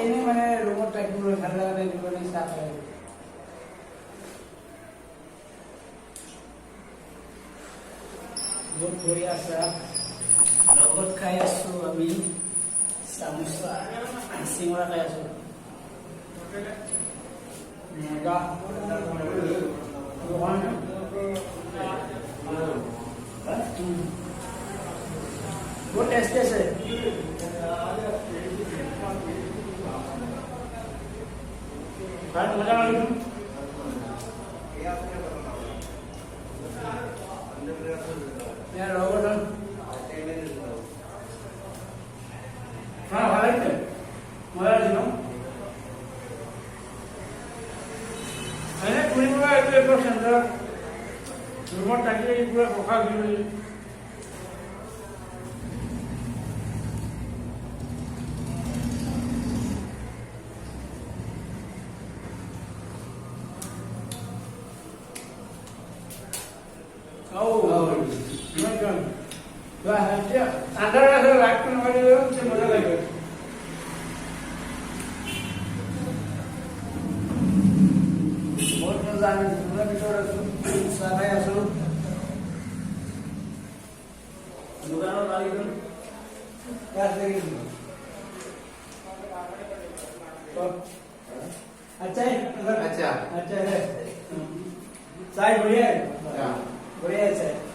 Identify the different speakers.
Speaker 1: ini mana rumah tak dulu harga ada di mana siapa lagi. Buat biasa, robot kaya su kami samusa, simula kaya su. Mega, bukan? Buat tes ya. Kan mula lagi. Ya robot kan. Mana balik tu? Mula lagi no. Ini kuni mula itu ekor sendal. Rumah tadi itu buka gini. Oh, macam, wah, dia antara ada waktu nomor itu macam mana lagi? Buat nazar, mana bicara tu, saya asal, bukan lagi tu, क्या लगी? अच्छा है, अच्छा है, side बढ़िया है, बढ़िया है सर.